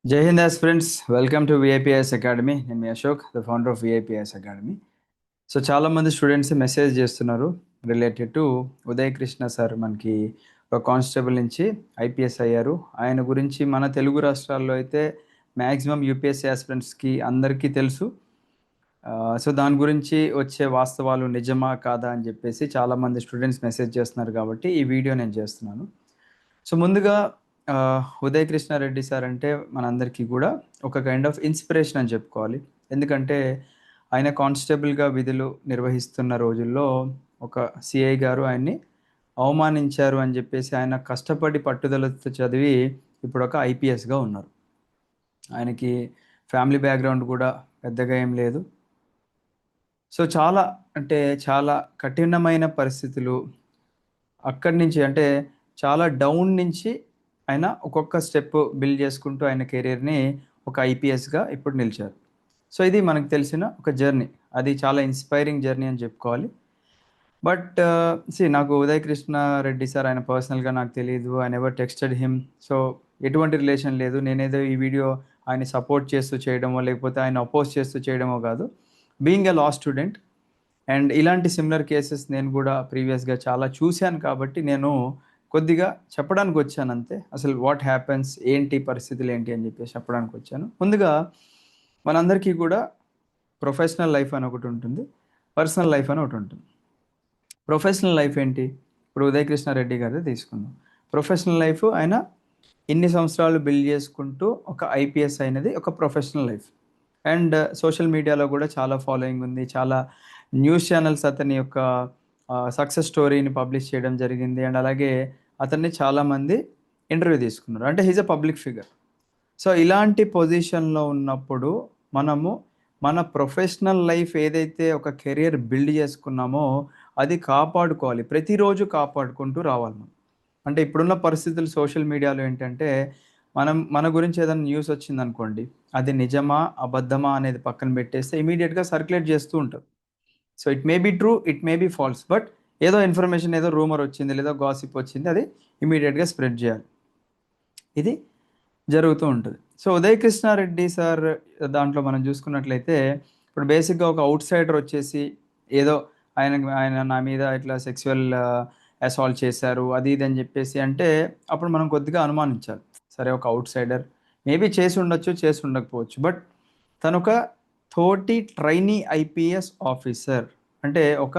జై Hind friends, welcome to VIPS academy. నేను మీ Ashok, the founder of VIPS academy. So చాలామంది స్టూడెంట్స్ మెసేజ్ చేస్తున్నారు related to Uday Krishna sir. మనకి ఒక కానిస్టేబుల్ నుంచి ఐపీఎస్ అయ్యారు. ఆయన గురించి మన తెలుగు రాష్ట్రాల్లో అయితే మ్యాక్సిమం యూపీఎస్సీ ఆస్పిరెంట్స్కి అందరికీ తెలుసు. సో దాని గురించి వచ్చే వాస్తవాలు నిజమా కాదా అని చెప్పేసి చాలామంది స్టూడెంట్స్ మెసేజ్ చేస్తున్నారు, కాబట్టి ఈ వీడియో నేను చేస్తున్నాను. సో ముందుగా ఉదయ్ కృష్ణారెడ్డి సార్ అంటే మనందరికీ కూడా ఒక కైండ్ ఆఫ్ ఇన్స్పిరేషన్ అని చెప్పుకోవాలి. ఎందుకంటే ఆయన కానిస్టేబుల్గా విధులు నిర్వహిస్తున్న రోజుల్లో ఒక సిఐ గారు ఆయన్ని అవమానించారు అని చెప్పేసి ఆయన కష్టపడి పట్టుదలతో చదివి ఇప్పుడు ఒక ఐపీఎస్గా ఉన్నారు. ఆయనకి ఫ్యామిలీ బ్యాక్గ్రౌండ్ కూడా పెద్దగా ఏం లేదు. సో చాలా అంటే చాలా కఠినమైన పరిస్థితులు అక్కడి నుంచి, అంటే చాలా డౌన్ నుంచి ఆయన ఒక్కొక్క స్టెప్ బిల్డ్ చేసుకుంటూ ఆయన కెరియర్ని ఒక ఐపీఎస్గా ఇప్పుడు నిలిచారు. సో ఇది మనకు తెలిసిన ఒక జర్నీ. అది చాలా ఇన్స్పైరింగ్ జర్నీ అని చెప్పుకోవాలి. బట్ నాకు ఉదయ్ కృష్ణ రెడ్డి సార్ ఆయన పర్సనల్గా నాకు తెలియదు. I never texted him. So ఎటువంటి రిలేషన్ లేదు. నేనేదో ఈ వీడియో ఆయన సపోర్ట్ చేస్తూ చేయడమో లేకపోతే ఆయన అపోజ్ చేస్తూ చేయడమో కాదు. Being a law student and ఇలాంటి సిమిలర్ కేసెస్ నేను కూడా ప్రీవియస్గా చాలా చూశాను, కాబట్టి నేను కొద్దిగా చెప్పడానికి వచ్చాను అంతే. అసలు వాట్ హ్యాపెన్స్, ఏంటి పరిస్థితులు ఏంటి అని చెప్పేసి చెప్పడానికి వచ్చాను. ముందుగా మనందరికీ కూడా ప్రొఫెషనల్ లైఫ్ అని ఒకటి ఉంటుంది, పర్సనల్ లైఫ్ అని ఒకటి ఉంటుంది. ప్రొఫెషనల్ లైఫ్ ఏంటి? ఇప్పుడు ఉదయ్ కృష్ణారెడ్డి గారిది తీసుకుందాం. ప్రొఫెషనల్ లైఫ్ ఆయన ఇన్ని సంవత్సరాలు బిల్డ్ చేసుకుంటూ ఒక ఐపీఎస్ అయినది ఒక ప్రొఫెషనల్ లైఫ్. అండ్ సోషల్ మీడియాలో కూడా చాలా ఫాలోయింగ్ ఉంది. చాలా న్యూస్ ఛానల్స్ అతని యొక్క సక్సెస్ స్టోరీని పబ్లిష్ చేయడం జరిగింది. అండ్ అలాగే అతన్ని చాలామంది ఇంటర్వ్యూ తీసుకున్నారు. అంటే he's a public figure. So ఇలాంటి పొజిషన్లో ఉన్నప్పుడు మనము మన ప్రొఫెషనల్ లైఫ్ ఏదైతే ఒక కెరియర్ బిల్డ్ చేసుకున్నామో అది కాపాడుకోవాలి, ప్రతిరోజు కాపాడుకుంటూ రావాలి మనం. అంటే ఇప్పుడున్న పరిస్థితులు సోషల్ మీడియాలో ఏంటంటే మన గురించి ఏదైనా న్యూస్ వచ్చిందనుకోండి, అది నిజమా అబద్ధమా అనేది పక్కన పెట్టేస్తే ఇమీడియట్గా సర్క్యులేట్ చేస్తూ ఉంటారు. So it may be true, it may be false, but ఏదో ఇన్ఫర్మేషన్, ఏదో రూమర్ వచ్చింది లేదా గాసిప్ వచ్చింది, అది ఇమీడియట్గా స్ప్రెడ్ చేయాలి. ఇది జరుగుతూ ఉంటుంది. సో ఉదయ్ కృష్ణారెడ్డి సార్ దాంట్లో మనం చూసుకున్నట్లయితే ఇప్పుడు బేసిక్గా ఒక అవుట్ సైడర్ వచ్చేసి ఏదో ఆయన నా మీద ఇట్లా సెక్సువల్ అసాల్ట్ చేశారు అది ఇది అని చెప్పేసి అంటే అప్పుడు మనం కొద్దిగా అనుమానించాలి. సరే, ఒక అవుట్ సైడర్ మేబీ చేసి ఉండొచ్చు, చేసి ఉండకపోవచ్చు, బట్ తను ఒక తోటి ట్రైనీ ఐపీఎస్ ఆఫీసర్. అంటే ఒక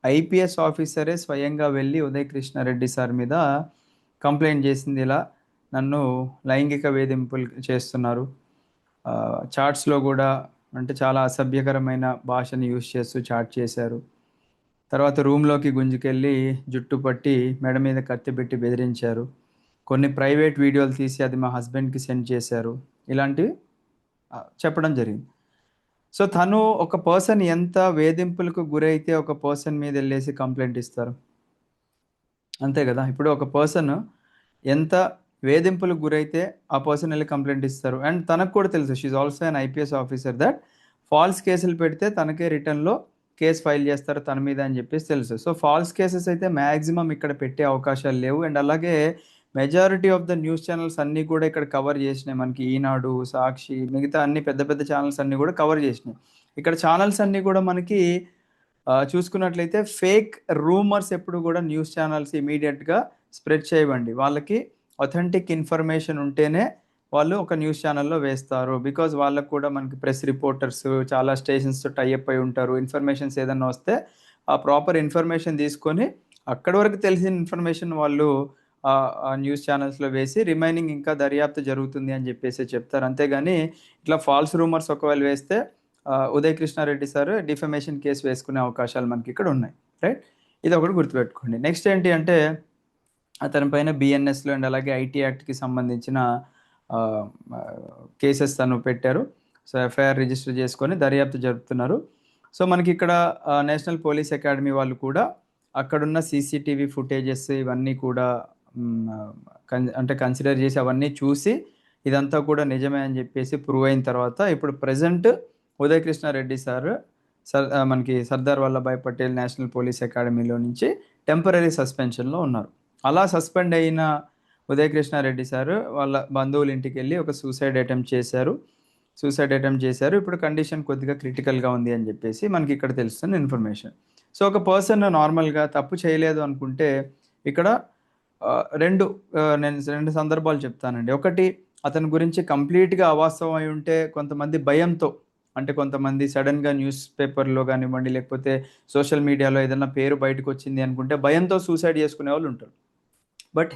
ఐపీఎస్ ఆఫీసరే స్వయంగా వెళ్ళి ఉదయ్ కృష్ణారెడ్డి సార్ మీద కంప్లైంట్ చేసింది, ఇలా నన్ను లైంగిక వేధింపులు చేస్తున్నారు. చాట్స్లో కూడా అంటే చాలా అసభ్యకరమైన భాషని యూజ్ చేస్తూ చాట్ చేశారు. తర్వాత రూమ్లోకి గుంజుకెళ్ళి జుట్టు పట్టి మెడ మీద కత్తి పెట్టి బెదిరించారు. కొన్ని ప్రైవేట్ వీడియోలు తీసి అది మా హస్బెండ్కి సెండ్ చేశారు. ఇలాంటివి చెప్పడం జరిగింది. సో తను ఒక పర్సన్ ఎంత వేధింపులకు గురైతే ఒక పర్సన్ మీద వెళ్ళేసి కంప్లైంట్ ఇస్తారు, అంతే కదా. ఇప్పుడు ఒక పర్సన్ ఎంత వేధింపులకు గురైతే ఆ పర్సన్ వెళ్ళి కంప్లైంట్ ఇస్తారు. అండ్ తనకు కూడా తెలుసు, she's also an IPS officer, that false కేసులు పెడితే తనకే రిటర్న్లో కేసు ఫైల్ చేస్తారు తన మీద అని చెప్పేసి తెలుసు. సో ఫాల్స్ కేసెస్ అయితే మ్యాక్సిమం ఇక్కడ పెట్టే అవకాశాలు లేవు. అండ్ అలాగే majority of the news channels అన్నీ కూడా ఇక్కడ కవర్ చేసినాయి. మనకి ఈనాడు, సాక్షి, మిగతా అన్ని పెద్ద పెద్ద ఛానల్స్ అన్నీ కూడా కవర్ చేసినాయి. ఇక్కడ ఛానల్స్ అన్నీ కూడా మనకి చూసుకున్నట్లయితే ఫేక్ రూమర్స్ ఎప్పుడు కూడా న్యూస్ ఛానల్స్ ఇమీడియట్గా స్ప్రెడ్ చేయవండి. వాళ్ళకి అథెంటిక్ ఇన్ఫర్మేషన్ ఉంటేనే వాళ్ళు ఒక న్యూస్ ఛానల్లో వేస్తారు. బికాజ్ వాళ్ళకు కూడా మనకి ప్రెస్ రిపోర్టర్స్ చాలా స్టేషన్స్తో టైఅప్ అయి ఉంటారు. ఇన్ఫర్మేషన్స్ ఏదన్నా వస్తే ఆ ప్రాపర్ ఇన్ఫర్మేషన్ తీసుకొని అక్కడి వరకు తెలిసిన ఇన్ఫర్మేషన్ వాళ్ళు ఆ న్యూస్ ఛానల్స్లో వేసి రిమైనింగ్ ఇంకా దర్యాప్తు జరుగుతుంది అని చెప్పేసి చెప్తారు. అంతేగాని ఇట్లా ఫాల్స్ రూమర్స్ ఒకవేళ వేస్తే Uday Krishna Reddy sir defamation case వేసుకునే అవకాశాలు మనకి ఇక్కడ ఉన్నాయి. రైట్, ఇది ఒకటి గుర్తుపెట్టుకోండి. నెక్స్ట్ ఏంటి అంటే అతని పైన బిఎన్ఎస్లో అండ్ అలాగే ఐటీ యాక్ట్కి సంబంధించిన కేసెస్ తను పెట్టారు. సో ఎఫ్ఐఆర్ రిజిస్టర్ చేసుకొని దర్యాప్తు జరుపుతున్నారు. సో మనకి ఇక్కడ నేషనల్ పోలీస్ అకాడమీ వాళ్ళు కూడా అక్కడున్న సీసీటీవీ ఫుటేజెస్ ఇవన్నీ కూడా అంటే కన్సిడర్ చేసి అవన్నీ చూసి ఇదంతా కూడా నిజమే అని చెప్పేసి ప్రూవ్ అయిన తర్వాత ఇప్పుడు ప్రజెంట్ ఉదయ్ కృష్ణారెడ్డి సార్ మనకి సర్దార్ వల్లభాయ్ పటేల్ నేషనల్ పోలీస్ అకాడమీలో నుంచి టెంపరీ సస్పెన్షన్లో ఉన్నారు. అలా సస్పెండ్ అయిన ఉదయ్ కృష్ణారెడ్డి సారు వాళ్ళ బంధువుల ఇంటికి వెళ్ళి ఒక సూసైడ్ అటెంప్ట్ చేశారు. ఇప్పుడు కండిషన్ కొద్దిగా క్రిటికల్గా ఉంది అని చెప్పేసి మనకి ఇక్కడ తెలుస్తున్న ఇన్ఫర్మేషన్. సో ఒక పర్సన్ నార్మల్గా తప్పు చేయలేదు అనుకుంటే ఇక్కడ నేను రెండు సందర్భాలు చెప్తానండి. ఒకటి, అతని గురించి కంప్లీట్గా అవాస్తవం అయి ఉంటే కొంతమంది భయంతో, అంటే కొంతమంది సడన్గా న్యూస్ పేపర్లో కానివ్వండి, లేకపోతే సోషల్ మీడియాలో ఏదైనా పేరు బయటకు వచ్చింది అనుకుంటే భయంతో సూసైడ్ చేసుకునే వాళ్ళు ఉంటారు. బట్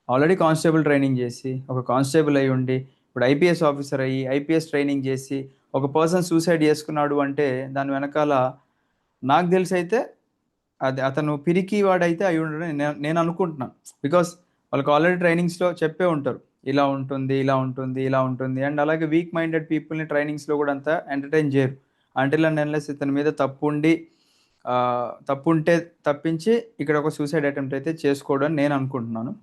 ఆల్రెడీ కానిస్టేబుల్ ట్రైనింగ్ చేసి, ఒక కానిస్టేబుల్ అయి ఉండి, ఇప్పుడు ఐపీఎస్ ఆఫీసర్ అయ్యి, ఐపీఎస్ ట్రైనింగ్ చేసి ఒక పర్సన్ సూసైడ్ చేసుకున్నాడు అంటే దాని వెనకాల నాకు తెలిసైతే అది అతను పిరికి వాడైతే అయి ఉండడం నేను అనుకుంటున్నాను. బికాస్ వాళ్ళకి ఆల్రెడీ ట్రైనింగ్స్లో చెప్పే ఉంటారు, ఇలా ఉంటుంది, ఇలా ఉంటుంది, ఇలా ఉంటుంది. అండ్ అలాగే వీక్ మైండెడ్ పీపుల్ని ట్రైనింగ్స్లో కూడా అంతా ఎంటర్టైన్ చేయరు. అంటిల్ అండ్ అన్లెస్ ఇతని మీద తప్పు ఉంటే తప్పించి ఇక్కడ ఒక సూసైడ్ అటెంప్ట్ అయితే చేసుకోవడం అని నేను అనుకుంటున్నాను.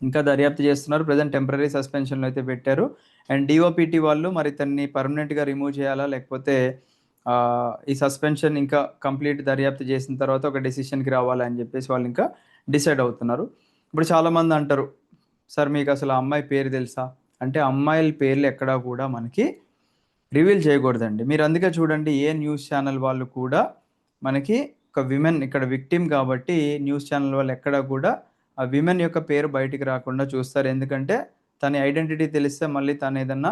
ఇంకా దర్యాప్తు చేస్తున్నారు. ప్రజెంట్ టెంపరీ సస్పెన్షన్లో అయితే పెట్టారు. అండ్ డిఓపిటి వాళ్ళు మరి ఇతన్ని పర్మనెంట్గా రిమూవ్ చేయాలా, లేకపోతే ఈ సస్పెన్షన్ ఇంకా కంప్లీట్ దర్యాప్తు చేసిన తర్వాత ఒక డెసిషన్కి రావాలా అని చెప్పేసి వాళ్ళు ఇంకా డిసైడ్ అవుతున్నారు. ఇప్పుడు చాలామంది అంటారు, సార్ మీకు అసలు ఆ అమ్మాయి పేరు తెలుసా అంటే, అమ్మాయిల పేర్లు ఎక్కడా కూడా మనకి రివీల్ చేయకూడదండి. మీరు అందుకే చూడండి, ఏ న్యూస్ ఛానల్ వాళ్ళు కూడా మనకి ఒక విమెన్ ఇక్కడ విక్టిమ్ కాబట్టి న్యూస్ ఛానల్ వాళ్ళు ఎక్కడా కూడా ఆ విమెన్ యొక్క పేరు బయటికి రాకుండా చూస్తారు. ఎందుకంటే తన ఐడెంటిటీ తెలిస్తే మళ్ళీ తను ఏదన్నా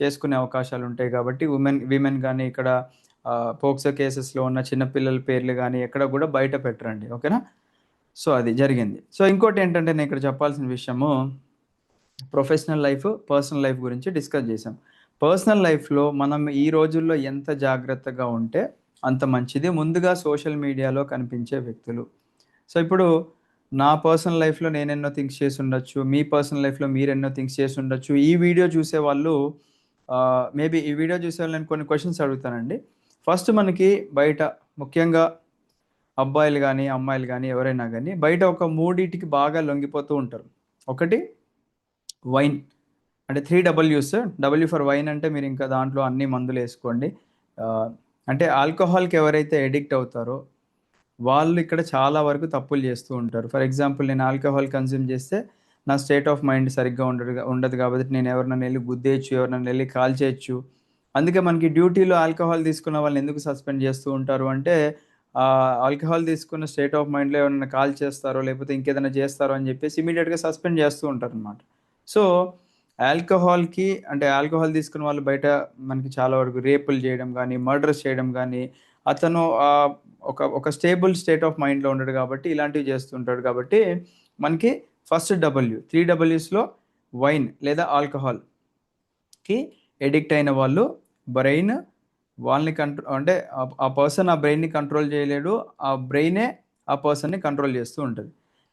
చేసుకునే అవకాశాలు ఉంటాయి కాబట్టి విమెన్ కానీ ఇక్కడ పోక్సో కేసెస్లో ఉన్న చిన్నపిల్లల పేర్లు కానీ ఎక్కడ కూడా బయట పెట్టరండి. ఓకేనా? సో అది జరిగింది. సో ఇంకోటి ఏంటంటే నేను ఇక్కడ చెప్పాల్సిన విషయము, ప్రొఫెషనల్ లైఫ్, పర్సనల్ లైఫ్ గురించి డిస్కస్ చేసాం. పర్సనల్ లైఫ్లో మనం ఈ రోజుల్లో ఎంత జాగ్రత్తగా ఉంటే అంత మంచిది. ముందుగా సోషల్ మీడియాలో కనిపించే వ్యక్తులు. సో ఇప్పుడు నా పర్సనల్ లైఫ్లో నేను ఎన్నో థింగ్స్ చేసి ఉండొచ్చు, మీ పర్సనల్ లైఫ్లో మీరు ఎన్నో థింగ్స్ చేసి ఉండొచ్చు. ఈ వీడియో చూసేవాళ్ళు మేబీ ఈ వీడియో చూసేవాళ్ళు నేను కొన్ని క్వశ్చన్స్ అడుగుతానండి. ఫస్ట్ మనకి బయట ముఖ్యంగా అబ్బాయిలు కానీ అమ్మాయిలు కానీ ఎవరైనా కానీ బయట ఒక మూడింటికి బాగా లొంగిపోతూ ఉంటారు. ఒకటి వైన్, అంటే 3Ws. డబ్ల్యూ ఫర్ వైన్ అంటే మీరు ఇంకా దాంట్లో అన్ని మందులు వేసుకోండి. అంటే ఆల్కహాల్కి ఎవరైతే ఎడిక్ట్ అవుతారో వాళ్ళు ఇక్కడ చాలా వరకు తప్పులు చేస్తూ ఉంటారు. ఫర్ ఎగ్జాంపుల్, నేను ఆల్కహాల్ కన్జ్యూమ్ చేస్తే నా స్టేట్ ఆఫ్ మైండ్ సరిగ్గా ఉండదు కాబట్టి నేను ఎవరినైనా వెళ్ళి గుద్దేయచ్చు, ఎవరినైనా వెళ్ళి కాల్ చేయొచ్చు. అందుకే మనకి డ్యూటీలో ఆల్కహాల్ తీసుకున్న వాళ్ళని ఎందుకు సస్పెండ్ చేస్తూ ఉంటారు అంటే, ఆల్కహాల్ తీసుకున్న స్టేట్ ఆఫ్ మైండ్లో ఎవరైనా కాల్ చేస్తారో లేకపోతే ఇంకేదైనా చేస్తారో అని చెప్పేసి ఇమీడియట్గా సస్పెండ్ చేస్తూ ఉంటారు అనమాట. సో ఆల్కహాల్ తీసుకున్న వాళ్ళు బయట మనకి చాలా వరకు రేపులు చేయడం కానీ, మర్డర్స్ చేయడం కానీ, అతను ఒక స్టేబుల్ స్టేట్ ఆఫ్ మైండ్లో ఉండడు కాబట్టి ఇలాంటివి చేస్తుంటాడు. కాబట్టి మనకి ఫస్ట్ 3Ws వైన్ లేదా ఆల్కహాల్కి ఎడిక్ట్ అయిన వాళ్ళు బ్రెయిన్ వాళ్ళని అంటే ఆ పర్సన్ ఆ బ్రెయిన్ని కంట్రోల్ చేయలేడు, ఆ బ్రెయినే ఆ పర్సన్ని కంట్రోల్ చేస్తూ ఉంటుంది.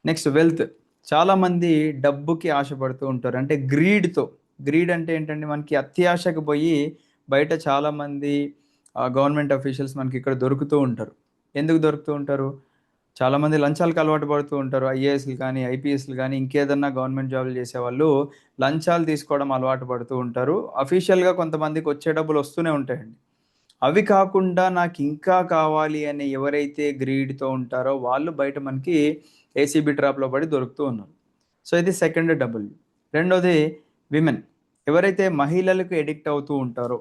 Next wealth. చాలామంది డబ్బుకి ఆశపడుతూ ఉంటారు, అంటే గ్రీడ్ అంటే ఏంటంటే మనకి అత్యాశకు పోయి బయట చాలామంది గవర్నమెంట్ అఫీషియల్స్ మనకి ఇక్కడ దొరుకుతూ ఉంటారు. ఎందుకు దొరుకుతూ ఉంటారు? చాలామంది లంచాలకు అలవాటు పడుతూ ఉంటారు. ఐఏఎస్లు కానీ, ఐపీఎస్లు కానీ, ఇంకేదన్నా గవర్నమెంట్ జాబులు చేసేవాళ్ళు లంచాలు తీసుకోవడం అలవాటు పడుతూ ఉంటారు. అఫీషియల్గా కొంతమందికి వచ్చే డబ్బులు వస్తూనే ఉంటాయండి. అవి కాకుండా నాకు ఇంకా కావాలి అని ఎవరైతే గ్రీడ్తో ఉంటారో వాళ్ళు బయట మనకి ఏసీబీ ట్రాప్లో పడి దొరుకుతూ ఉన్నారు. సో ఇది సెకండ్ డబ్ల్యూ. రెండోది విమెన్. ఎవరైతే మహిళలకు ఎడిక్ట్ అవుతూ ఉంటారో,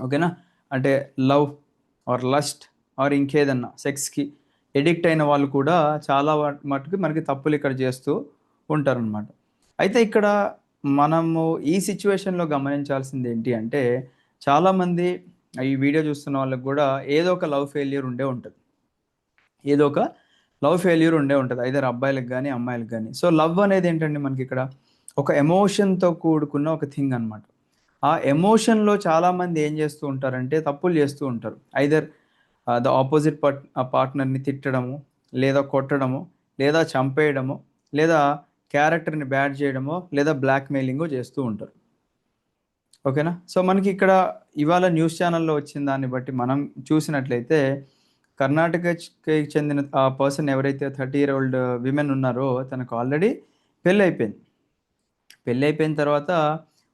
ఓకేనా, అంటే లవ్ ఆర్ లస్ట్ ఆర్ ఇంకేదన్నా సెక్స్కి ఎడిక్ట్ అయిన వాళ్ళు కూడా చాలా మటుకు మనకి తప్పులు ఇక్కడ చేస్తూ ఉంటారనమాట. అయితే ఇక్కడ మనము ఈ సిచ్యువేషన్లో గమనించాల్సింది ఏంటి అంటే, చాలామంది ఈ వీడియో చూస్తున్న వాళ్ళకి కూడా ఏదో ఒక లవ్ ఫెయిల్యూర్ ఉండే ఉంటుంది ఐదర్ అబ్బాయిలకు కానీ అమ్మాయిలకు కానీ. సో లవ్ అనేది ఏంటంటే మనకి ఇక్కడ ఒక ఎమోషన్తో కూడుకున్న ఒక థింగ్ అనమాట. ఆ ఎమోషన్లో చాలామంది ఏం చేస్తూ ఉంటారంటే తప్పులు చేస్తూ ఉంటారు. ఐదర్ ద ఆపోజిట్ పార్ట్నర్ని తిట్టడము, లేదా కొట్టడము, లేదా చంపేయడము, లేదా క్యారెక్టర్ని బ్యాడ్ చేయడమో, లేదా బ్లాక్మెయిలింగో చేస్తూ ఉంటారు. ఓకేనా? సో మనకి ఇక్కడ ఇవాళ న్యూస్ ఛానల్లో వచ్చిన దాన్ని బట్టి మనం చూసినట్లయితే కర్ణాటకకి చెందిన ఆ పర్సన్ ఎవరైతే 30-year-old విమెన్ ఉన్నారో తనకు ఆల్రెడీ పెళ్ళైపోయిన తర్వాత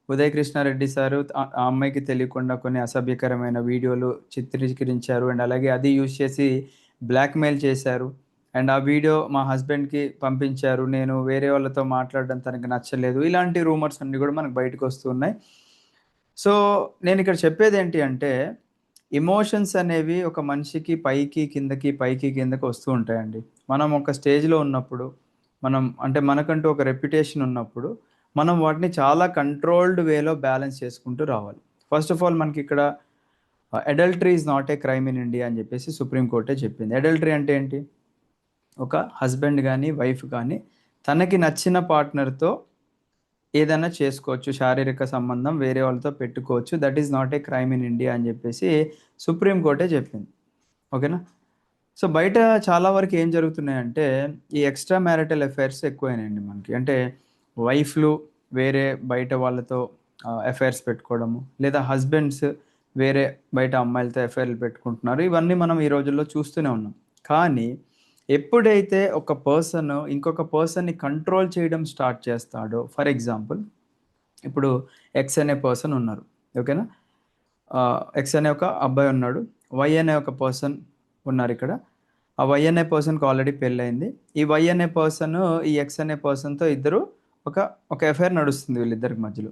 ఉదయ్ కృష్ణారెడ్డి సారు ఆ అమ్మాయికి తెలియకుండా కొన్ని అసభ్యకరమైన వీడియోలు చిత్రీకరించారు. అండ్ అలాగే అది యూజ్ చేసి బ్లాక్మెయిల్ చేశారు. అండ్ ఆ వీడియో మా హస్బెండ్కి పంపించారు, నేను వేరే వాళ్ళతో మాట్లాడడం తనకి నచ్చలేదు, ఇలాంటి రూమర్స్ అన్నీ కూడా మనకు బయటకు వస్తున్నాయి. సో నేను ఇక్కడ చెప్పేది ఏంటి అంటే, ఎమోషన్స్ అనేవి ఒక మనిషికి పైకి కిందకి పైకి కిందకి వస్తూ ఉంటాయండి. మనం ఒక స్టేజ్లో ఉన్నప్పుడు, మనం అంటే మనకంటూ ఒక రెప్యుటేషన్ ఉన్నప్పుడు, మనం వాటిని చాలా కంట్రోల్డ్ వేలో బ్యాలెన్స్ చేసుకుంటూ రావాలి. ఫస్ట్ ఆఫ్ ఆల్ మనకి ఇక్కడ adultery is not a crime in India అని చెప్పేసి సుప్రీం కోర్టే చెప్పింది. అడల్టరీ అంటే ఏంటి? ఒక హస్బెండ్ కానీ వైఫ్ కానీ తనకి నచ్చిన పార్ట్నర్తో ఏదైనా చేసుకోవచ్చు, శారీరక సంబంధం వేరే వాళ్ళతో పెట్టుకోవచ్చు, that is not a crime in India అని చెప్పేసి సుప్రీం కోర్టే చెప్పింది. ఓకేనా? సో బయట చాలా వరకు ఏం జరుగుతున్నాయంటే, ఈ ఎక్స్ట్రా మ్యారిటల్ అఫైర్స్ ఎక్కువైనాయండి మనకి. అంటే వైఫ్లు వేరే బయట వాళ్ళతో అఫైర్స్ పెట్టుకోవడము, లేదా హస్బెండ్స్ వేరే బయట అమ్మాయిలతో అఫైర్లు పెట్టుకుంటున్నారు. ఇవన్నీ మనం ఈ రోజుల్లో చూస్తూనే ఉన్నాం. కానీ ఎప్పుడైతే ఒక పర్సన్ ఇంకొక పర్సన్‌ని కంట్రోల్ చేయడం స్టార్ట్ చేస్తాడో, ఫర్ ఎగ్జాంపుల్ ఇప్పుడు ఎక్స్ అనే పర్సన్ ఉన్నారు. ఓకేనా? ఎక్స్ అనే ఒక అబ్బాయి ఉన్నాడు. వై అనే ఒక పర్సన్ ఉన్నారిక్కడ. ఆ వై అనే పర్సన్‌కి ఆల్రెడీ పెళ్లయింది. ఈ వై అనే పర్సన్ ఈ ఎక్స్ అనే పర్సన్‌తో ఇద్దరు ఒక ఒక అఫైర్ నడుస్తుంది వీళ్ళిద్దరికి మధ్యలో.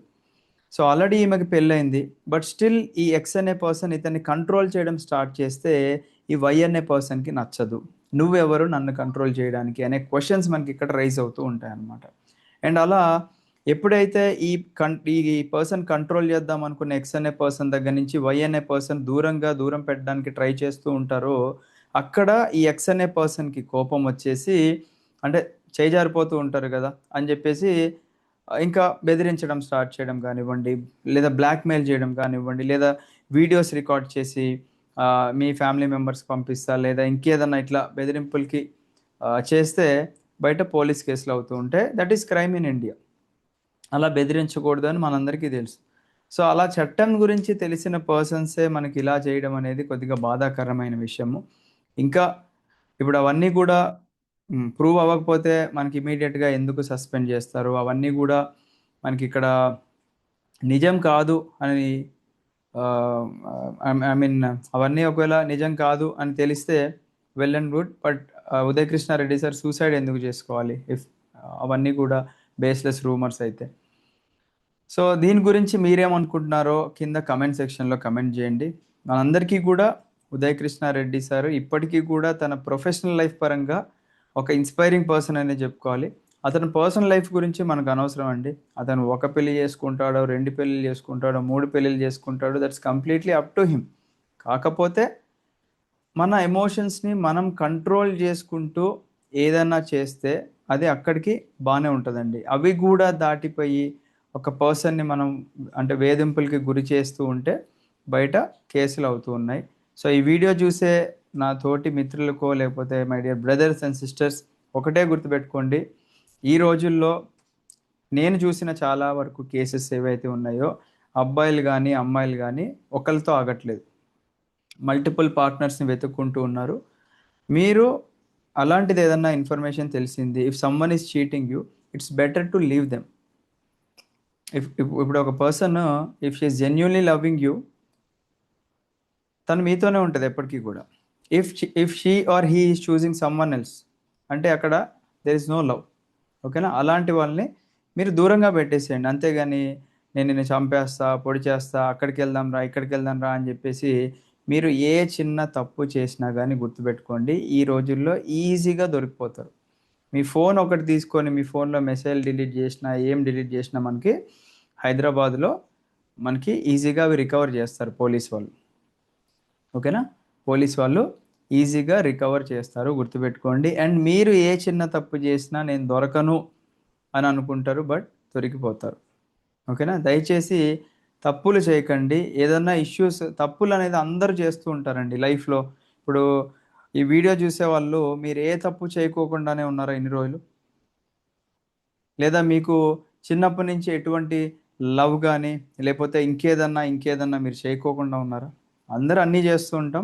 సో ఆల్రెడీ ఈమెకి పెళ్లయింది. బట్ స్టిల్ ఈ ఎక్స్ అనే పర్సన్ ఇతన్ని కంట్రోల్ చేయడం స్టార్ట్ చేస్తే, ఈ వై అనే పర్సన్‌కి నచ్చదు. నువ్వెవరు నన్ను కంట్రోల్ చేయడానికి అనే క్వెషన్స్ మనకి ఇక్కడ రైజ్ అవుతూ ఉంటాయన్నమాట. అండ్ అలా ఎప్పుడైతే ఈ పర్సన్ కంట్రోల్ చేద్దాం అనుకున్న ఎక్స్ అనే పర్సన్ దగ్గర నుంచి వై అనే పర్సన్ దూరం పెట్టడానికి ట్రై చేస్తూ ఉంటారో, అక్కడ ఈ ఎక్స్ అనే పర్సన్‌కి కోపం వచ్చేసి, అంటే చేయి జారిపోతూ ఉంటారు గదా! అని జెప్పేసి ఇంకా బెదిరించడం స్టార్ట్ చేయడం గానివ్వండి, లేదా బ్లాక్‌మెయిల్ చేయడం గానివ్వండి, లేదా వీడియోస్ రికార్డ్ చేసి మీ ఫ్యామిలీ మెంబర్స్‌కి పంపిస్తా, లేదా ఇంకేదన్నా ఇట్లా బెదిరింపులకి చేస్తే బయట పోలీస్ కేసులు అవుతూ ఉంటాయి. That is crime in India. అలా బెదిరించకూడదు అని మనందరికీ తెలుసు. సో, అలా చట్టం గురించి తెలిసిన పర్సన్సే మనకి ఇలా చేయడం అనేది కొద్దిగా బాధాకరమైన విషయము. ఇంకా ఇప్పుడు అవన్నీ గూడా ప్రూవ్ అవ్వకపోతే మనకి ఇమ్మీడియేట్‌గా ఎందుకు సస్పెండ్ జేస్తారు? అవన్నీ గూడా మనకిక్కడ నిజం కాదు అని ఆహ్, ఐ మీన్ అవన్నీ ఒకవేళ నిజం కాదు అని తెలిస్తే well and good. But Uday Krishna Reddy sir suicide ఎందుకు జేసుకోవాలి? అవన్నీ గూడా బేస్‌లెస్ రూమర్స్ అయితే. సో, దీని గురించి మీరేమనుకుంటున్నారో కింద కామెంట్ సెక్షన్‌లో కామెంట్ జేయండి. మనందరికీ కూడా ఉదయ్ కృష్ణారెడ్డి సారు ఇప్పటికీ కూడా తన ప్రొఫెషనల్ లైఫ్ పరంగా ఒక ఇన్‌స్పైరింగ్ పర్సన్ అనే జెప్పుకోవాలి. అతని పర్సనల్ లైఫ్ గురించి మనకనవసరం అండి. అతను ఒక పెళ్లి చేసుకుంటాడో, 2 పెళ్లిలు చేసుకుంటాడో, 3 పెళ్లిలు చేసుకుంటాడో that's completely up to him. కాకపోతే మన ఎమోషన్స్‌ని మనం కంట్రోల్ జేసుకుంటూ ఏదన్నా చేస్తే అది అక్కడికి బానే ఉంటదండి. అవి గూడా దాటిపోయి ఒక పర్సన్‌ని మనం అంటే వేధింపులకి గురి చేస్తూ ఉంటే బయట కేసులవుతూ ఉన్నాయి. సో, ఈ వీడియో జూసే నా తోటి మిత్రులకో లేకపోతే my dear brothers and sisters ఒకటే గుర్తుపెట్టుకోండి. ఈ రోజుల్లో నేను చూసిన చాలా వరకు కేసెస్ ఏవైతే ఉన్నాయో అబ్బాయిలు గానీ, అమ్మాయిలు గానీ ఒకళ్ళతో ఆగట్లేదు. మల్టిపుల్ పార్ట్నర్స్‌ని వెతుక్కుంటూ ఉన్నారు. మీరు అలాంటిదేదన్నా ఇన్ఫర్మేషన్ తెలిసింది. If someone is cheating you, it's better to leave them. ఇప్పుడు ఒక person if she is genuinely loving you, తను మీతోనే ఉంటది ఎప్పటికి గూడా. If she or he is choosing someone else, అంటే అక్కడ దేర్ ఇస్ నో లవ్. ఓకేనా? అలాంటి వాళ్ళని మీరు దూరంగా పెట్టేసేయండి. అంతేగాని నేను నిన్ను చంపేస్తా, పొడి చేస్తా, అక్కడికెళ్దాం రా, ఇక్కడికెళ్దాం రా అని జెప్పేసి మీరు ఏ చిన్న తప్పు చేసినా గాని గుర్తుపెట్టుకోండి, ఈ రోజుల్లో ఈజీగా దొరికిపోతారు. మీ ఫోన్ ఒకటి తీసుకొని మీ ఫోన్‌లో మెసేజ్‌లు డిలీట్ జేసినా, ఏం డిలీట్ జేసినా మనకి హైదరాబాద్‌లో మనకి ఈజీగా అవి రికవర్ జేస్తారు పోలీస్ వాళ్ళు. ఓకేనా? పోలీస్ వాళ్ళు ఈజీగా రికవర్ చేస్తారు, గుర్తుపెట్టుకోండి. అండ్ మీరు ఏ చిన్న తప్పు జేసినా నేను దొరకను అని అనుకుంటారు. బట్ దొరికిపోతారు. ఓకేనా? దయచేసి తప్పులు చేయకండి. ఏదన్నా ఇష్యూస్ తప్పులనేది అందరూ చేస్తూ ఉంటారండి లైఫ్‌లో. ఇప్పుడు ఈ వీడియో జూసేవాళ్ళు మీరు ఏ తప్పు చేయకోకుండానే ఉన్నారా ఇన్ని రోజులు? లేదా మీకు చిన్నప్పటి నుంచి ఎటువంటి లవ్ గాని, లేపోతే ఇంకేదన్నా మీరు చేయకోకుండా ఉన్నారా? అందరూ అన్నీ జేస్తూ ఉంటాం.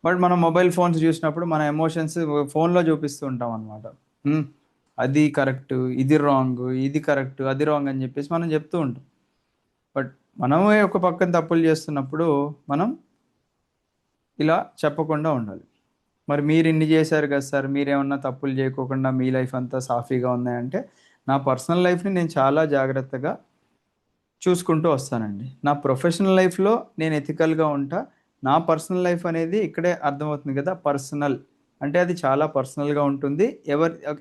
బట్ మనం మొబైల్ ఫోన్స్ జూసినప్పుడు మన ఎమోషన్స్ ఫోన్‌లో జూపిస్తూ ఉంటామనమాట. హ్మ్. అది కరెక్టు, ఇది రాంగు, ఇది కరెక్టు, అది రాంగ్ అని జెప్పేసి మనం జెప్తూ ఉంటాం. బట్ మనమే ఒక పక్కన తప్పులు జేస్తున్నప్పుడు మనం ఇలా చెప్పకుండా ఉండాలి. మరి మీరు ఇన్ని చేశారు కదా సార్, మీరేమన్నా తప్పులు చేయకోకుండా మీ లైఫ్ అంతా సాఫీగా ఉందంటే, నా పర్సనల్ లైఫ్ని నేను చాలా జాగ్రత్తగా చూసుకుంటూ వస్తానండి. నా ప్రొఫెషనల్ లైఫ్‌లో నేను ఎథికల్‌గా ఉంటా. నా పర్సనల్ లైఫ్ అనేది ఇక్కడే అర్థమవుతుంది కదా! పర్సనల్ అంటే అది చాలా పర్సనల్‌గా ఉంటుంది.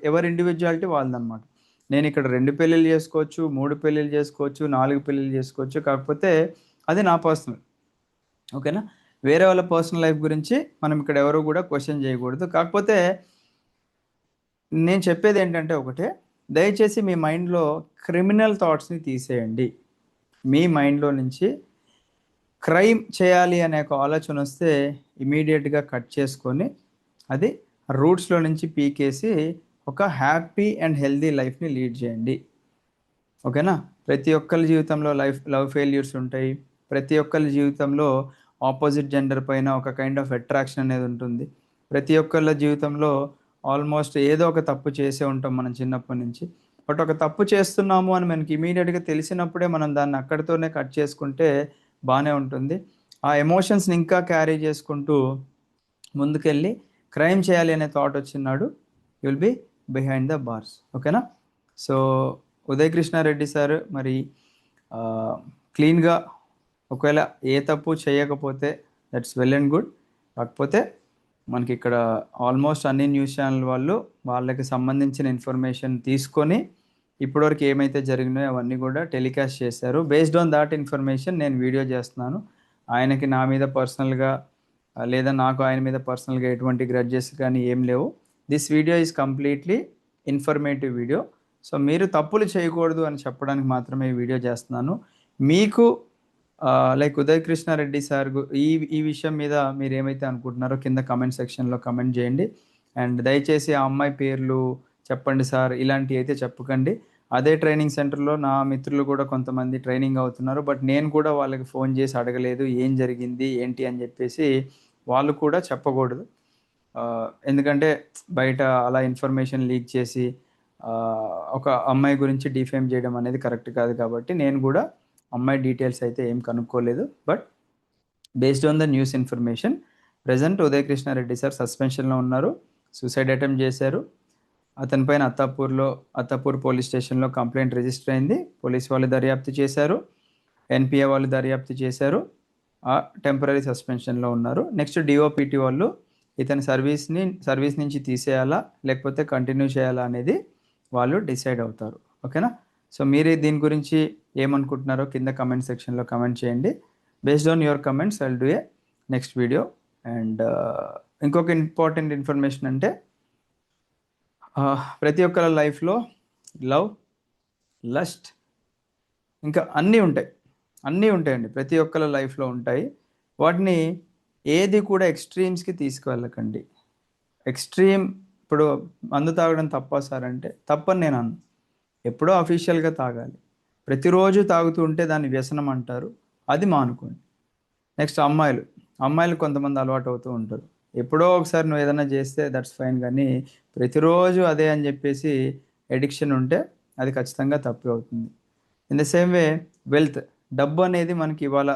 ఎవరి ఇండివిడ్యుయాలిటీ వాళ్ళదనమాట. నేనిక్కడ 2 పెళ్ళిళ్ళు చేసుకోవచ్చు, 3 పెళ్ళిళ్ళు చేసుకోవచ్చు, 4 పెళ్ళిళ్ళు చేసుకోవచ్చు. కాకపోతే అది నా పర్సనల్. ఓకేనా? వేరే వాళ్ళ పర్సనల్ లైఫ్ గురించి మనం ఇక్కడ ఎవరు గూడా క్వెషన్ చేయకూడదు. కాకపోతే నేను చెప్పేదేంటంటే ఒకటే, దయచేసి మీ మైండ్‌లో క్రిమినల్ థాట్స్‌ని తీసేయండి. మీ మైండ్‌లో నుంచి క్రైమ్ చేయాలి అనే ఒక ఆలోచనొస్తే ఇమ్మీడియేట్‌గా కట్ చేసుకొని, అది రూట్స్‌లో నుంచి పీకేసి ఒక హ్యాపీ అండ్ హెల్తీ లైఫ్‌ని లీడ్ చేయండి. ఓకేనా? ప్రతి ఒక్కళ్ళ జీవితంలో లవ్ ఫెయిల్యూర్స్ ఉంటాయి. ప్రతి ఒక్కళ్ళ జీవితంలో ఆపోజిట్ జెండర్ పైన ఒక కైండ్ ఆఫ్ అట్రాక్షన్ అనేది ఉంటుంది. ప్రతి ఒక్కళ్ళ జీవితంలో ఆల్మోస్ట్ ఏదో ఒక తప్పు చేసే ఉంటాం మనం చిన్నప్పటి నుంచి. బట్ ఒక తప్పు చేస్తున్నాము అని మనకి ఇమ్మీడియేట్‌గా తెలిసినప్పుడే మనం దాన్ని అక్కడితోనే కట్ చేసుకుంటే బానే ఉంటుంది. ఆ ఎమోషన్స్‌ని ఇంకా క్యారీ చేసుకుంటూ ముందుకెళ్ళి క్రైమ్ చేయాలి అనే థాట్ వచ్చినాడు you will be behind the bars. ఓకేనా? సో, ఉదయ్ కృష్ణారెడ్డి సార్ మరి క్లీన్‌గా ఒకవేళ ఏ తప్పు చేయకపోతే దట్స్ వెల్ అండ్ గుడ్. కాకపోతే మనకిక్కడ ఆల్మోస్ట్ అన్ని న్యూస్ ఛానల్ వాళ్ళు వాళ్ళకి సంబంధించిన ఇన్ఫర్మేషన్ తీసుకొని ఇప్పటివరకు ఏమైతే జరిగినాయో అవన్నీ కూడా టెలికాస్ట్ చేశారు. బేస్డ్ ఆన్ దాట్ ఇన్ఫర్మేషన్ నేను వీడియో చేస్తున్నాను. ఆయనకి నా మీద పర్సనల్‌గా లేదా నాకు ఆయన మీద పర్సనల్‌గా ఎటువంటి గ్రడ్జెస్ కానీ ఏం లేవు. This video is completely informative video. So, మీరు తప్పులు చేయకూడదు అని చెప్పడానికి మాత్రమే ఈ వీడియో చేస్తున్నాను. మీకు లైక్ ఉదయ్ కృష్ణారెడ్డి సార్ ఈ ఈ విషయం మీద మీరేమైతే అనుకుంటున్నారో కింద కామెంట్ సెక్షన్‌లో కామెంట్ చేయండి. అండ్ దయచేసి ఆ అమ్మాయి పేర్లు చెప్పండి సార్ ఇలాంటివి అయితే చెప్పకండి. అదే ట్రైనింగ్ సెంటర్‌లో నా మిత్రులు కూడా కొంతమంది ట్రైనింగ్ అవుతున్నారు. బట్ నేను కూడా వాళ్ళకి ఫోన్ చేసి అడగలేదు. ఏం జరిగింది? ఏంటి? అని చెప్పేసి వాళ్ళు కూడా చెప్పకూడదు. ఎందుకంటే బయట అలా ఇన్ఫర్మేషన్ లీక్ చేసి ఒక అమ్మాయి గురించి డిఫేమ్ చేయడం అనేది కరెక్ట్ కాదు కాబట్టి నేను కూడా అమ్మాయి డీటెయిల్స్ అయితే ఏం కనుక్కోలేదు. But based on the news information present Uday Krishna Reddy sir సస్పెన్షన్‌లో ఉన్నారు. సూసైడ్ అటెంప్ట్ చేశారు. అతని పైన అత్తాపూర్ పోలీస్ స్టేషన్‌లో కంప్లెయింట్ రిజిస్టర్ అయింది. పోలీస్ వాళ్ళు దర్యాప్తు చేశారు. ఎన్‌పీఏ వాళ్ళు దర్యాప్తు చేశారు. టెంపరరీ సస్పెన్షన్‌లో ఉన్నారు. నెక్స్ట్ డీఓపీటీ వాళ్ళు ఇతని సర్వీస్ నుంచి తీసేయాలా? లేకపోతే కంటిన్యూ చేయాలా? అనేది వాళ్ళు డిసైడ్ అవుతారు. ఓకేనా? సో, మీరు దీని గురించి ఏమనుకుంటున్నారో కింద కామెంట్ సెక్షన్‌లో కామెంట్ చేయండి. Based on your comments I will do a next video. And ఇంకొక ఇంపార్టెంట్ ఇన్ఫర్మేషన్ అంటే ప్రతి ఒక్కరి లైఫ్‌లో లవ్, లస్ట్ ఇంకా అన్నీ ఉంటాయి. అన్నీ ఉంటాయండి. ప్రతి ఒక్కళ్ళ లైఫ్‌లో ఉంటాయి. వాటిని ఏది కూడా ఎక్స్‌ట్రీమ్స్‌కి తీసుకువెళ్ళకండి. ఎక్స్‌ట్రీమ్ ఇప్పుడు మందు తాగడం తప్పా సార్ అంటే తప్పని నేను అనను. ఎప్పుడో అఫీషియల్‌గా తాగాలి. ప్రతిరోజు తాగుతూ ఉంటే దాన్ని వ్యసనం అంటారు. అది మానుకోండి. నెక్స్ట్ అమ్మాయిలు కొంతమంది అలవాటు అవుతూ ఉంటారు. ఎప్పుడో ఒకసారి నువ్వేదన్నా చేస్తే దట్స్ ఫైన్ గానీ, ప్రతిరోజు అదే అని జెప్పేసి అడిక్షన్ ఉంటే అది ఖచ్చితంగా తప్పే అవుతుంది. In the same way wealth డబ్బనేది మనకి ఇవాళ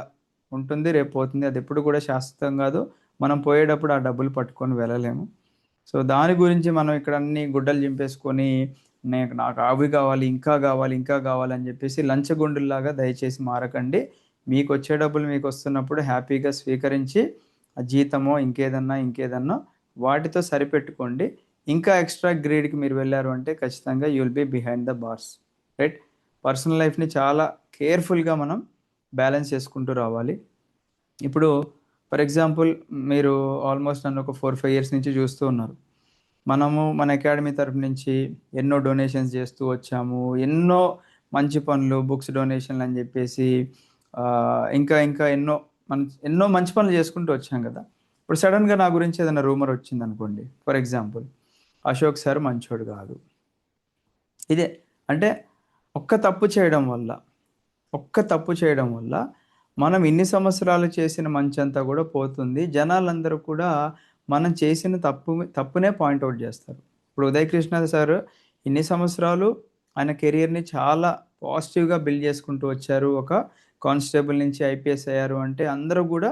ఉంటుంది, రేపు పోతుంది. అదెప్పుడు కూడా శాశ్వతం గాదు. మనం పోయేటప్పుడు ఆ డబ్బులు పట్టుకొని వెళ్ళలేము. సో, దాని గురించి మనం ఇక్కడ అన్ని గుడ్డలు చింపేసుకొని, నాకు అవి గావాలి, ఇంకా గావాలి, ఇంకా గావాలి అని జెప్పేసి లంచగొండుల్లాగా దయచేసి మారకండి. మీకొచ్చే డబ్బులు మీకొస్తున్నప్పుడు హ్యాపీగా స్వీకరించి, ఆ జీతమో ఇంకేదన్నా వాటితో సరిపెట్టుకోండి. ఇంకా ఎక్స్‌ట్రా గ్రీడ్‌కి మీరు వెళ్లారు అంటే ఖచ్చితంగా you will be behind the bars. Right? Personal లైఫ్‌ని చాలా కేర్‌ఫుల్‌గా మనం బ్యాలెన్స్ చేసుకుంటూ రావాలి. ఇప్పుడు ఫర్ ఎగ్జాంపుల్ మీరు ఆల్మోస్ట్ నన్ను ఒక 4, 5 ఇయర్స్ నుంచి చూస్తూ ఉన్నారు. మనము మన అకాడమీ తరపు నుంచి ఎన్నో డొనేషన్స్ చేస్తూ వచ్చాము. ఎన్నో మంచి పనులు, బుక్స్ డొనేషన్‌లు అని చెప్పేసి ఇంకా ఎన్నో మంచి పనులు చేసుకుంటూ వచ్చాం కదా! ఇప్పుడు సడెన్‌గా నా గురించి ఏదైనా రూమర్ వచ్చిందనుకోండి. ఫర్ ఎగ్జాంపుల్ అశోక్ సార్ మంచోడు కాదు. ఇదే అంటే ఒక్క తప్పు చేయడం వల్ల మనం ఇన్ని సంవత్సరాలు చేసిన మంచంతా కూడా పోతుంది. జనాలందరూ కూడా మనం చేసిన తప్పునే పాయింట్ ఔట్ చేస్తారు. ఇప్పుడు ఉదయ్ కృష్ణ సార్ ఇన్ని సంవత్సరాలు ఆయన కెరియర్‌ని చాలా పాజిటివ్‌గా బిల్డ్ చేసుకుంటూ వచ్చారు. ఒక కానిస్టేబుల్ నుంచి ఐపీఎస్ అయ్యారు అంటే అందరూ కూడా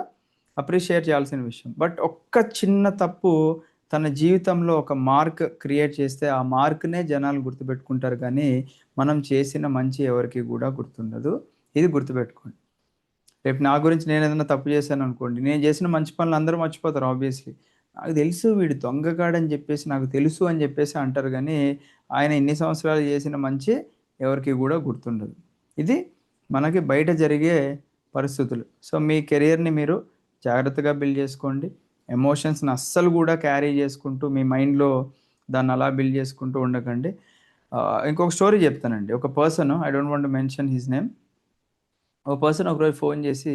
అప్రిషియేట్ చేయాల్సిన విషయం. బట్ ఒక్క చిన్న తప్పు తన జీవితంలో ఒక మార్క్ క్రియేట్ చేస్తే ఆ మార్క్‌నే జనాలు గుర్తుపెట్టుకుంటారు కానీ, మనం చేసిన మంచి ఎవరికీ గూడా గుర్తుండదు. ఇది గుర్తుపెట్టుకోండి. రేపు నా గురించి నేనేదైనా తప్పు చేశాననుకోండి, నేను చేసిన మంచి పనులు అందరూ మర్చిపోతారు ఆబ్వియస్‌లీ. నాకు తెలుసు వీడు దొంగగాడని చెప్పేసి, నాకు తెలుసు అని చెప్పేసి అంటారు గానీ, ఆయన ఇన్ని సంవత్సరాలు చేసిన మంచి ఎవరికీ గూడా గుర్తుండదు. ఇది మనకి బయట జరిగే పరిస్థితులు. సో, మీ కెరియర్‌ని మీరు జాగ్రత్తగా బిల్డ్ చేసుకోండి. ఎమోషన్స్‌ని అస్సలు గూడా క్యారీ చేసుకుంటూ మీ మైండ్‌లో దాన్ని అలా బిల్డ్ చేసుకుంటూ ఉండకండి. ఇంకొక స్టోరీ చెప్తానండి. ఒక person I don't want to mention his name. ఒక పర్సన్ ఒకరోజు ఫోన్ చేసి,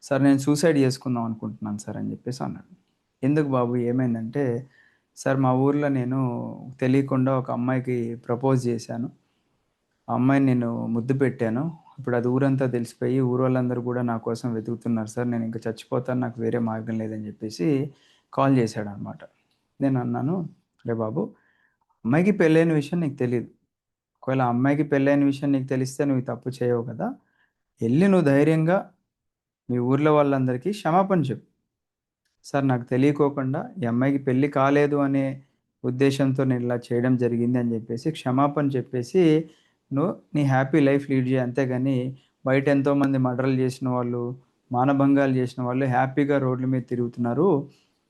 "సార్ నేను సూసైడ్ చేసుకుందాం అనుకుంటున్నాను సార్" అని చెప్పేసి అన్నాడు. "ఎందుకు బాబు ఏమైందంటే," "సార్ మా ఊర్లో నేను తెలియకుండా ఒక అమ్మాయికి ప్రపోజ్ చేశాను. ఆ అమ్మాయిని నేను ముద్దు పెట్టాను. ఇప్పుడు అది ఊరంతా తెలిసిపోయి ఊరోళ్ళందరూ కూడా నా కోసం వెతుకుతున్నారు సార్. నేను ఇంక చచ్చిపోతాను. నాకు వేరే మార్గం లేదని" చెప్పేసి కాల్ చేశాడనమాట. నేనన్నాను, "అరే బాబు! అమ్మాయికి పెళ్ళైన విషయం నీకు తెలీదు. ఒకవేళ ఆ అమ్మాయికి పెళ్ళైన విషయం నీకు తెలిస్తే నువ్వు ఈ తప్పు చేయవు కదా! ఎళ్లి నువ్వు ధైర్యంగా మీ ఊర్లో వాళ్ళందరికీ క్షమాపణ చెప్పు. సార్ నాకు తెలియకోకుండా ఈ అమ్మాయికి పెళ్లి కాలేదు అనే ఉద్దేశ్యంతో నేను ఇలా చేయడం జరిగింది అని చెప్పేసి క్షమాపణ చెప్పేసి నువ్వు నీ హ్యాపీ లైఫ్ లీడ్ చేయి. అంతేగాని బయట ఎంతోమంది మర్డర్‌లు చేసిన వాళ్ళు, మానభంగాలు చేసిన వాళ్ళు హ్యాపీగా రోడ్ల మీద తిరుగుతున్నారు.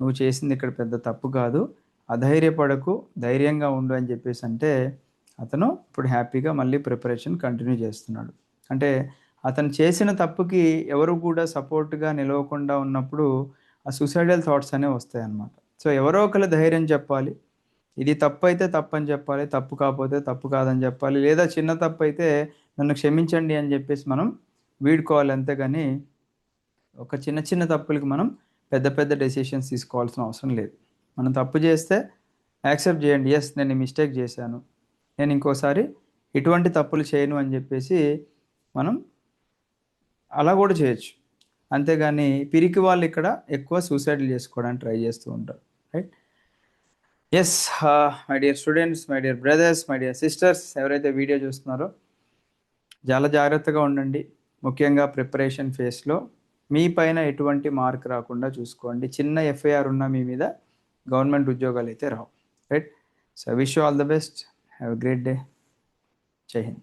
నువ్వు చేసింది ఇక్కడ పెద్ద తప్పు కాదు. అధైర్యపడకు, ధైర్యంగా ఉండు అని చెప్పేసంటే అతను ఇప్పుడు హ్యాపీగా మళ్ళీ ప్రిపరేషన్ కంటిన్యూ చేస్తున్నాడు. అంటే అతను చేసిన తప్పుకి ఎవరు కూడా సపోర్ట్‌గా నిలవకుండా ఉన్నప్పుడు ఆ సూసైడల్ థాట్స్ అనేవి వస్తాయన్నమాట. సో, ఎవరో ఒకళ్ళు ధైర్యం చెప్పాలి. ఇది తప్పైతే తప్పని చెప్పాలి. తప్పు కాపోతే తప్పు కాదని చెప్పాలి. లేదా చిన్న తప్పైతే నన్ను క్షమించండి అని చెప్పేసి మనం వీడుకోవాలి. అంతేగాని ఒక చిన్న చిన్న తప్పులకి మనం పెద్ద పెద్ద డెసిషన్స్ తీసుకోవాల్సిన అవసరం లేదు. మనం తప్పు చేస్తే యాక్సెప్ట్ చేయండి. యెస్, నేను ఈ మిస్టేక్ చేశాను. నేను ఇంకోసారి ఇటువంటి తప్పులు చేయను అని చెప్పేసి మనం అలా గూడా చేయొచ్చు. అంతేగాని పిరికి వాళ్ళిక్కడ ఎక్కువ సూసైడ్‌లు జేసుకోవడానికి ట్రై జేస్తూ ఉంటారు. Right? Yes. My dear students, my dear brothers, my dear sisters ఎవరైతే వీడియో జూస్తున్నారో చాలా జాగ్రత్తగా ఉండండి. ముఖ్యంగా ప్రిపరేషన్ ఫేస్‌లో మీ పైన ఎటువంటి మార్క్ రాకుండా చూసుకోండి. చిన్న ఎఫ్ఐఆర్ ఉన్నా మీ మీద గవర్నమెంట్ ఉద్యోగాలైతే రావు. Right? So, I wish you all the best. Have a great day. Jai Hind.